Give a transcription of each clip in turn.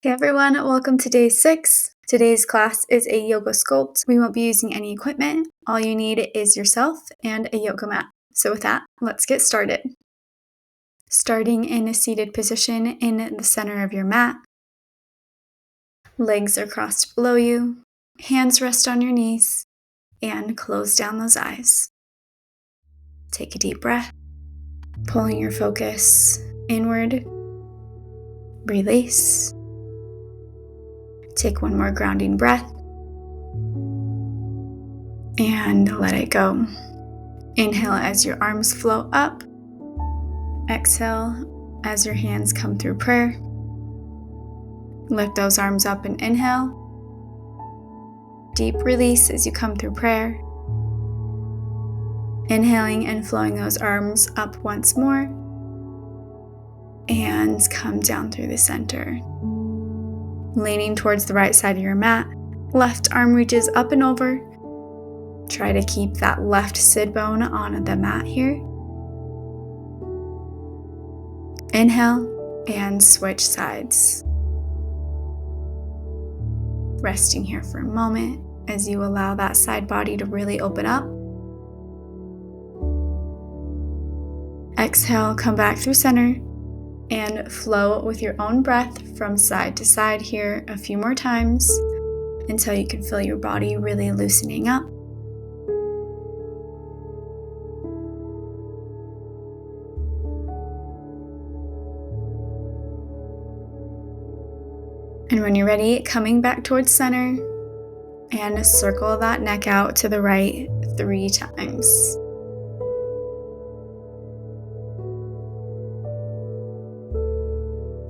Hey everyone, welcome to day 6. Today's class is a yoga sculpt. We won't be using any equipment. All you need is yourself and a yoga mat. So with that, let's get started. Starting in a seated position in the center of your mat. Legs are crossed below you. Hands rest on your knees. And close down those eyes. Take a deep breath. Pulling your focus inward. Release. Take one more grounding breath. And let it go. Inhale as your arms float up. Exhale as your hands come through prayer. Lift those arms up and inhale. Deep release as you come through prayer. Inhaling and flowing those arms up once more. And come down through the center. Leaning towards the right side of your mat. Left arm reaches up and over. Try to keep that left sit bone on the mat here. Inhale and switch sides. Resting here for a moment as you allow that side body to really open up. Exhale, come back through center and flow with your own breath from side to side here a few more times until you can feel your body really loosening up. And when you're ready, coming back towards center and circle that neck out to the right 3 times.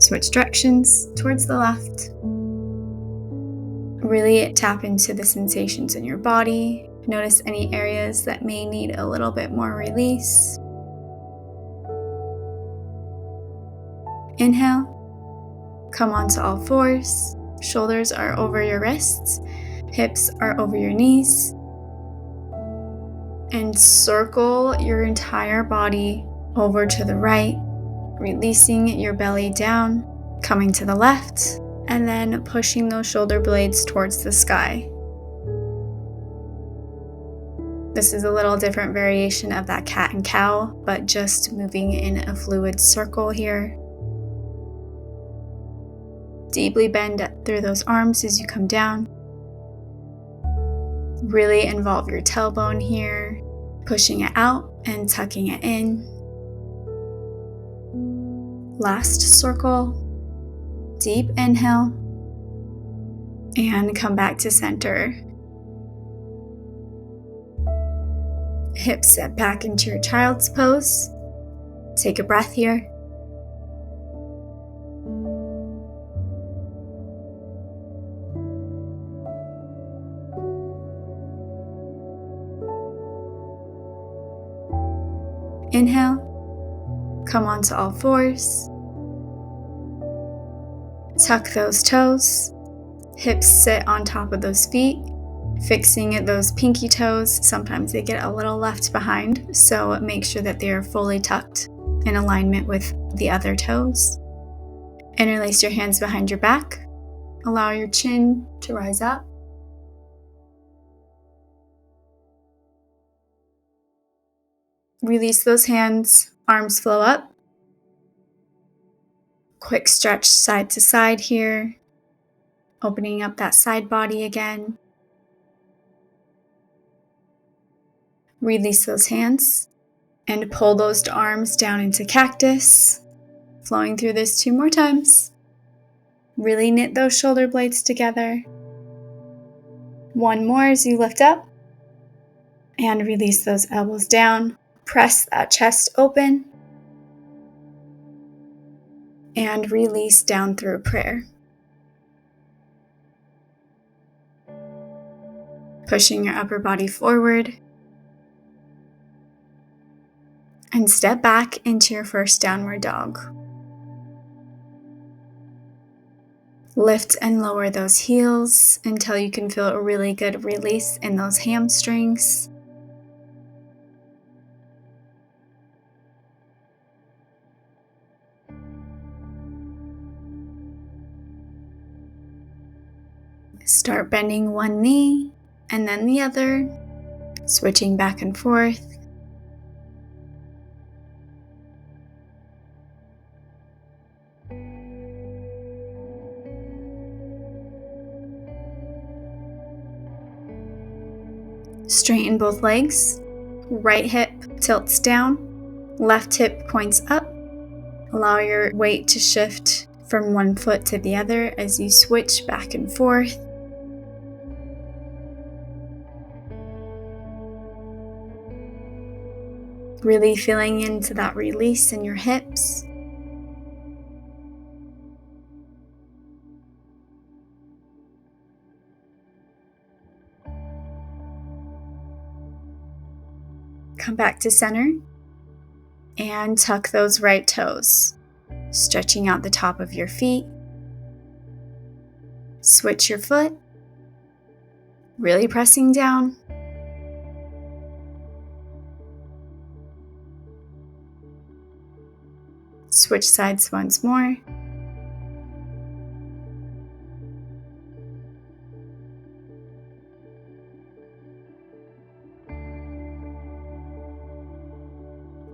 Switch directions towards the left. Really tap into the sensations in your body. Notice any areas that may need a little bit more release. Inhale. Come onto all fours. Shoulders are over your wrists. Hips are over your knees. And circle your entire body over to the right, releasing your belly down, coming to the left, and then pushing those shoulder blades towards the sky. This is a little different variation of that cat and cow, but just moving in a fluid circle here. Deeply bend through those arms as you come down. Really involve your tailbone here, pushing it out and tucking it in. Last circle. Deep inhale. And come back to center. Hips set back into your child's pose. Take a breath here. Inhale, come onto all fours. Tuck those toes. Hips sit on top of those feet, fixing those pinky toes. Sometimes they get a little left behind, so make sure that they are fully tucked in alignment with the other toes. Interlace your hands behind your back. Allow your chin to rise up. Release those hands, arms flow up. Quick stretch side to side here, opening up that side body again. Release those hands and pull those arms down into cactus, flowing through this 2 more times. Really knit those shoulder blades together. 1 more as you lift up and release those elbows down. Press that chest open and release down through prayer. Pushing your upper body forward and step back into your first downward dog. Lift and lower those heels until you can feel a really good release in those hamstrings. Start bending one knee and then the other, switching back and forth. Straighten both legs. Right hip tilts down, left hip points up. Allow your weight to shift from one foot to the other as you switch back and forth. Really feeling into that release in your hips. Come back to center and tuck those right toes, stretching out the top of your feet. Switch your foot, really pressing down. Switch sides once more.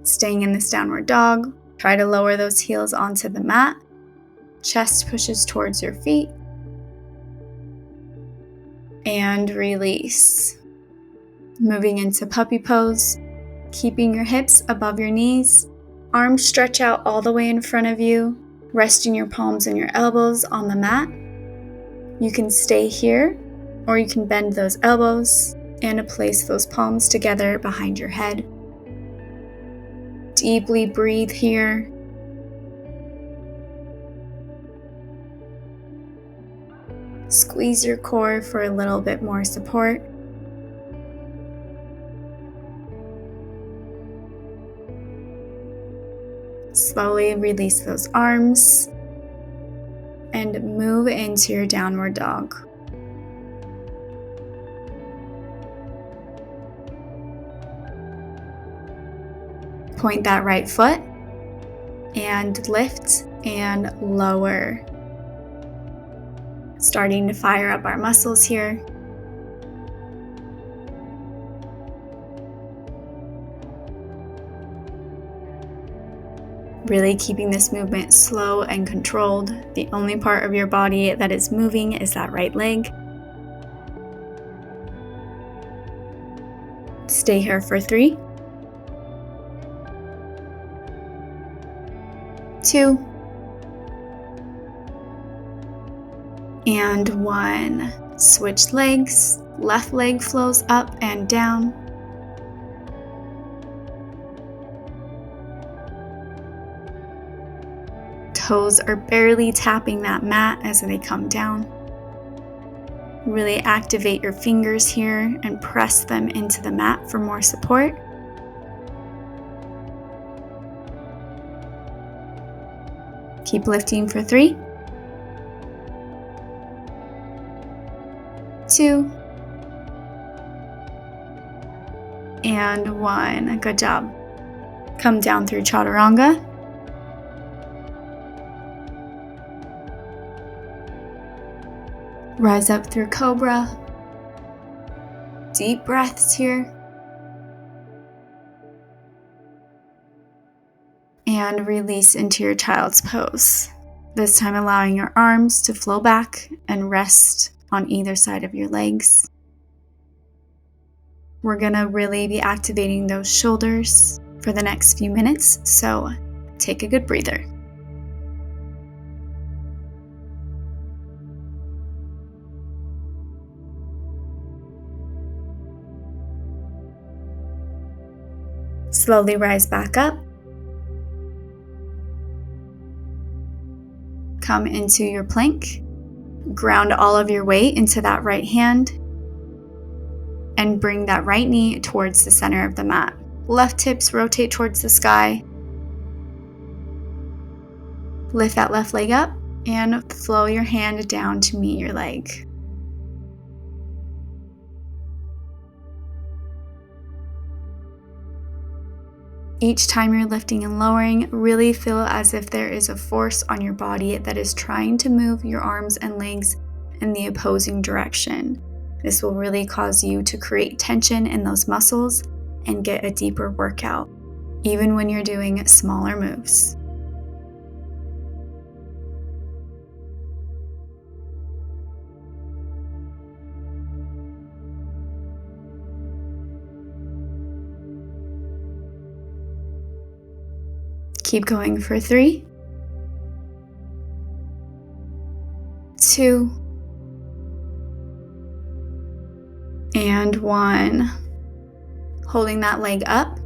Staying in this downward dog, try to lower those heels onto the mat. Chest pushes towards your feet. And release. Moving into puppy pose, keeping your hips above your knees. Arms stretch out all the way in front of you, resting your palms and your elbows on the mat. You can stay here, or you can bend those elbows and place those palms together behind your head. Deeply breathe here. Squeeze your core for a little bit more support. Slowly release those arms and move into your downward dog. Point that right foot and lift and lower. Starting to fire up our muscles here. Really keeping this movement slow and controlled. The only part of your body that is moving is that right leg. Stay here for 3, 2, and 1. Switch legs. Left leg flows up and down. Toes are barely tapping that mat as they come down. Really activate your fingers here and press them into the mat for more support. Keep lifting for 3, 2, and 1. Good job. Come down through chaturanga. Rise up through cobra. Deep breaths here. And release into your child's pose. This time allowing your arms to flow back and rest on either side of your legs. We're gonna really be activating those shoulders for the next few minutes, so take a good breather. Slowly rise back up. Come into your plank. Ground all of your weight into that right hand. And bring that right knee towards the center of the mat. Left hips rotate towards the sky. Lift that left leg up and flow your hand down to meet your leg. Each time you're lifting and lowering, really feel as if there is a force on your body that is trying to move your arms and legs in the opposing direction. This will really cause you to create tension in those muscles and get a deeper workout, even when you're doing smaller moves. Keep going for 3, 2, and 1. Holding that leg up,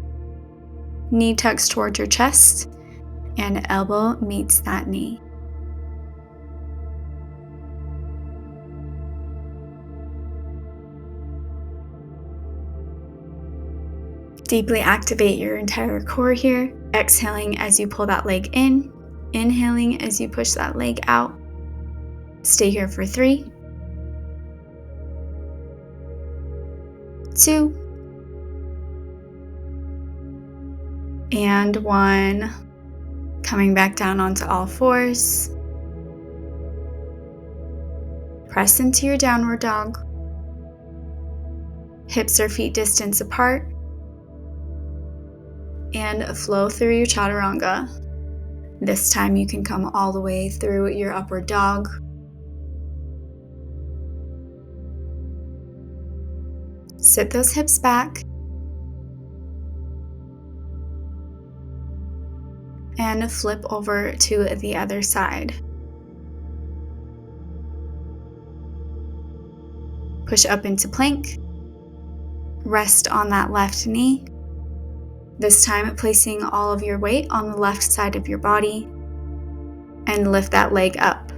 knee tucks towards your chest, and elbow meets that knee. Deeply activate your entire core here, exhaling as you pull that leg in, inhaling as you push that leg out. Stay here for 3, 2, and 1. Coming back down onto all fours. Press into your downward dog. Hips or feet distance apart. And flow through your chaturanga. This time you can come all the way through your upward dog. Sit those hips back. And flip over to the other side. Push up into plank. Rest on that left knee. This time placing all of your weight on the left side of your body. And lift that leg up.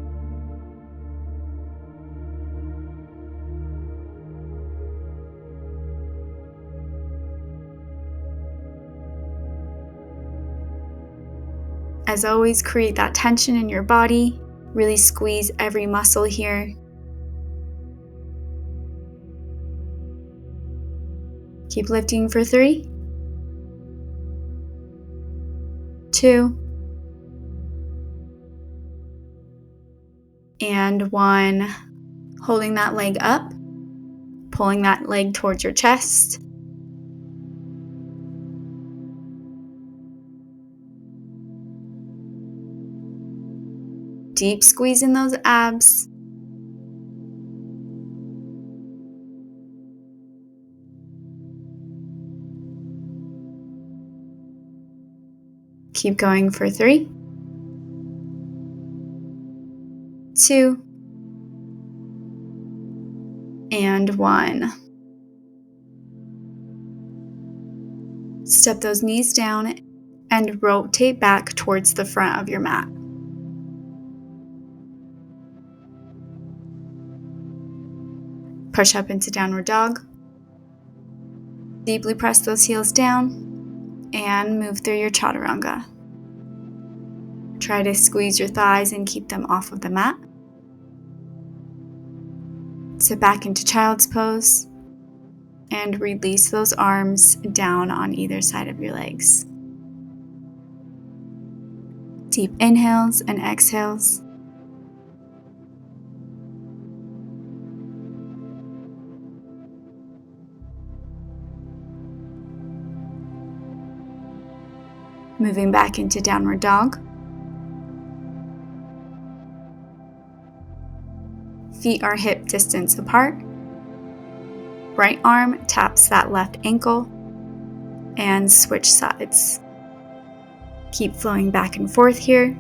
As always, create that tension in your body. Really squeeze every muscle here. Keep lifting for 3, 2, and 1. Holding that leg up, pulling that leg towards your chest. Deep squeeze in those abs. Keep going for 3, 2, and 1. Step those knees down and rotate back towards the front of your mat. Push up into downward dog. Deeply press those heels down and move through your chaturanga. Try to squeeze your thighs and keep them off of the mat. Sit back into child's pose and release those arms down on either side of your legs. Deep inhales and exhales. Moving back into downward dog. Feet are hip distance apart. Right arm taps that left ankle and switch sides. Keep flowing back and forth here.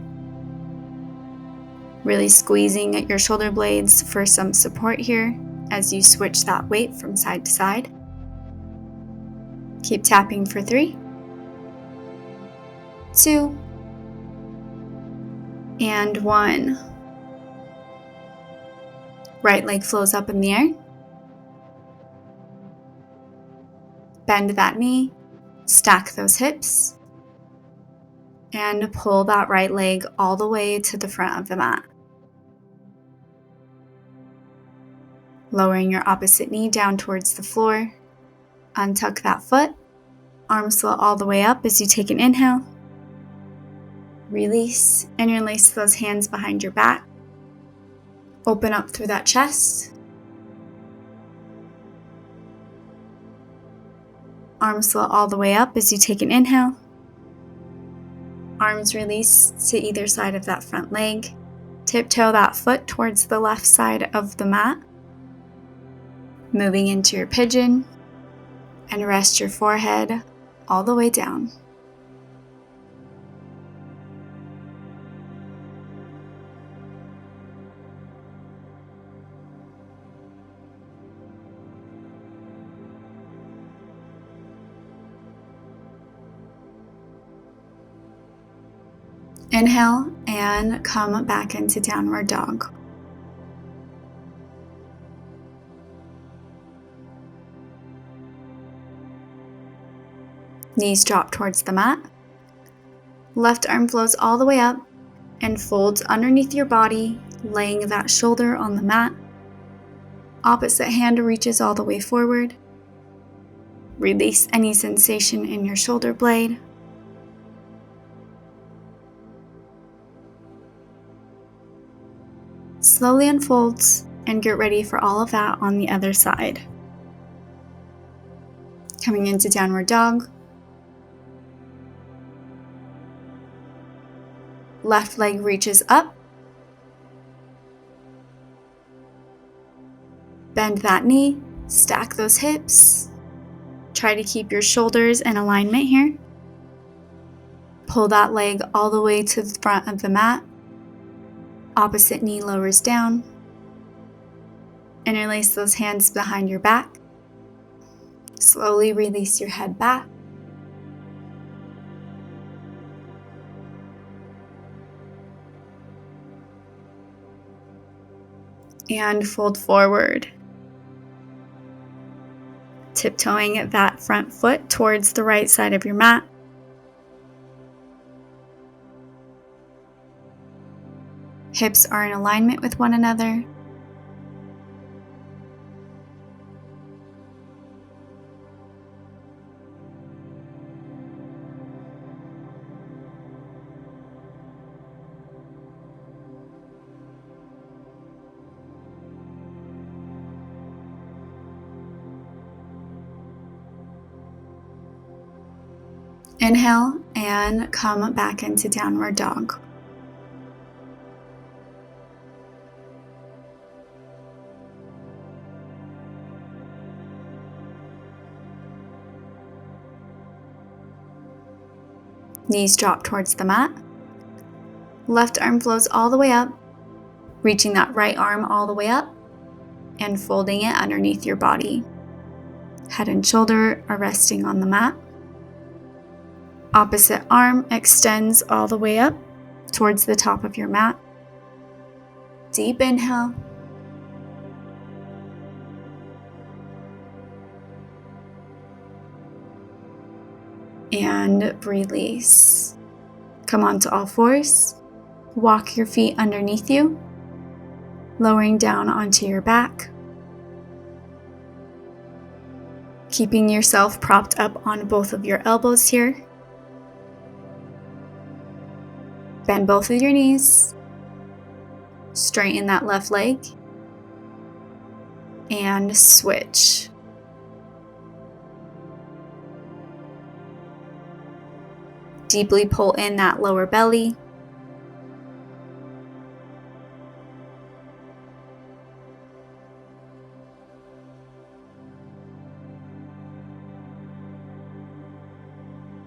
Really squeezing at your shoulder blades for some support here as you switch that weight from side to side. Keep tapping for 3, 2, and 1. Right leg flows up in the air. Bend that knee, stack those hips, and pull that right leg all the way to the front of the mat. Lowering your opposite knee down towards the floor. Untuck that foot. Arms float all the way up as you take an inhale. Release, interlace those hands behind your back. Open up through that chest. Arms float all the way up as you take an inhale. Arms release to either side of that front leg. Tiptoe that foot towards the left side of the mat. Moving into your pigeon. And rest your forehead all the way down. Inhale and come back into downward dog. Knees drop towards the mat. Left arm flows all the way up and folds underneath your body, laying that shoulder on the mat. Opposite hand reaches all the way forward. Release any sensation in your shoulder blade. Slowly unfolds and get ready for all of that on the other side. Coming into downward dog. Left leg reaches up. Bend that knee, stack those hips. Try to keep your shoulders in alignment here. Pull that leg all the way to the front of the mat. Opposite knee lowers down. Interlace those hands behind your back. Slowly release your head back. And fold forward. Tiptoeing that front foot towards the right side of your mat. Hips are in alignment with one another. Inhale and come back into downward dog. Knees drop towards the mat. Left arm flows all the way up, reaching that right arm all the way up and folding it underneath your body. Head and shoulder are resting on the mat. Opposite arm extends all the way up towards the top of your mat. Deep inhale. And release. Come onto all fours. Walk your feet underneath you, lowering down onto your back. Keeping yourself propped up on both of your elbows here. Bend both of your knees. Straighten that left leg. And switch. Deeply pull in that lower belly.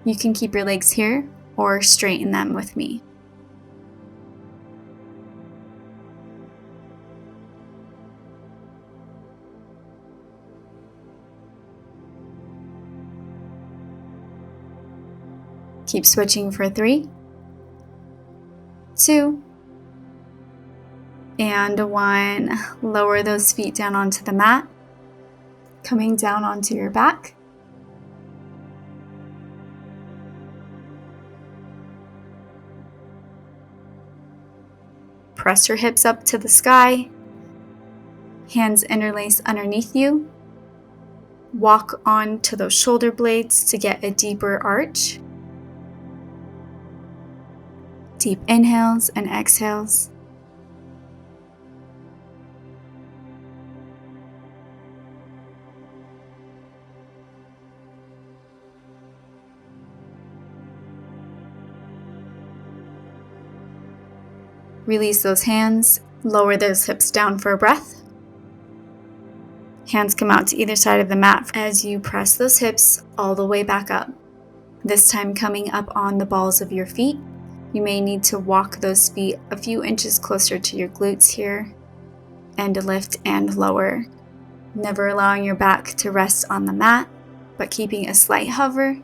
You can keep your legs here or straighten them with me. Keep switching for 3, 2, and 1. Lower those feet down onto the mat, coming down onto your back. Press your hips up to the sky. Hands interlace underneath you. Walk onto those shoulder blades to get a deeper arch. Deep inhales and exhales. Release those hands, lower those hips down for a breath. Hands come out to either side of the mat as you press those hips all the way back up. This time coming up on the balls of your feet. You may need to walk those feet a few inches closer to your glutes here and lift and lower. Never allowing your back to rest on the mat, but keeping a slight hover.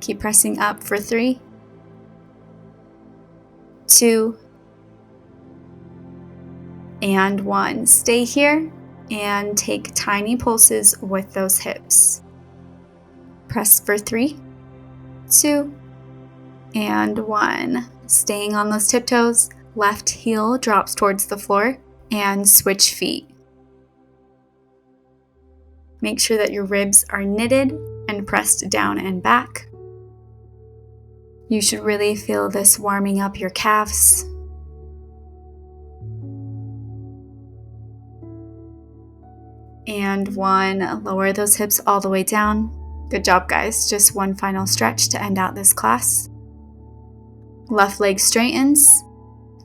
Keep pressing up for 3, 2, and 1. Stay here and take tiny pulses with those hips. Press for 3, 2, and 1. Staying on those tiptoes, left heel drops towards the floor and switch feet. Make sure that your ribs are knitted and pressed down and back. You should really feel this warming up your calves. And 1, lower those hips all the way down. Good job, guys. Just one final stretch to end out this class. Left leg straightens.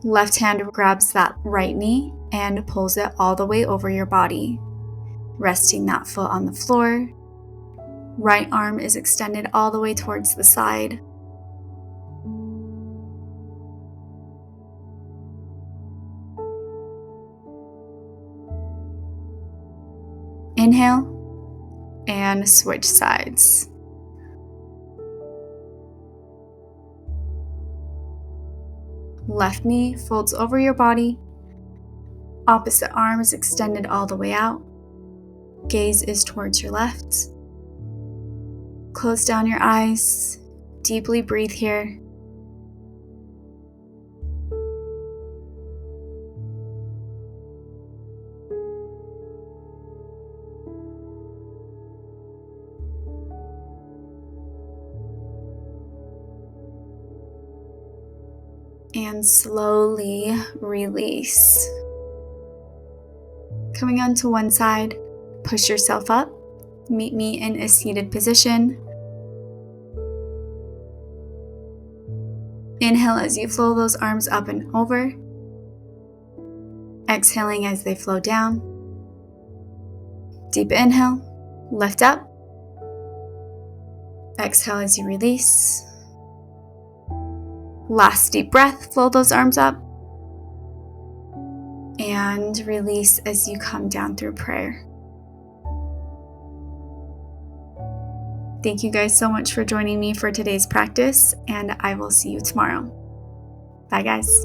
Left hand grabs that right knee and pulls it all the way over your body. Resting that foot on the floor. Right arm is extended all the way towards the side. Inhale and switch sides. Left knee folds over your body. Opposite arm is extended all the way out. Gaze is towards your left. Close down your eyes. Deeply breathe here. And slowly release. Coming onto one side, push yourself up. Meet me in a seated position. Inhale as you flow those arms up and over. Exhaling as they flow down. Deep inhale, lift up. Exhale as you release. Last deep breath, flow those arms up. And release as you come down through prayer. Thank you guys so much for joining me for today's practice, and I will see you tomorrow. Bye, guys.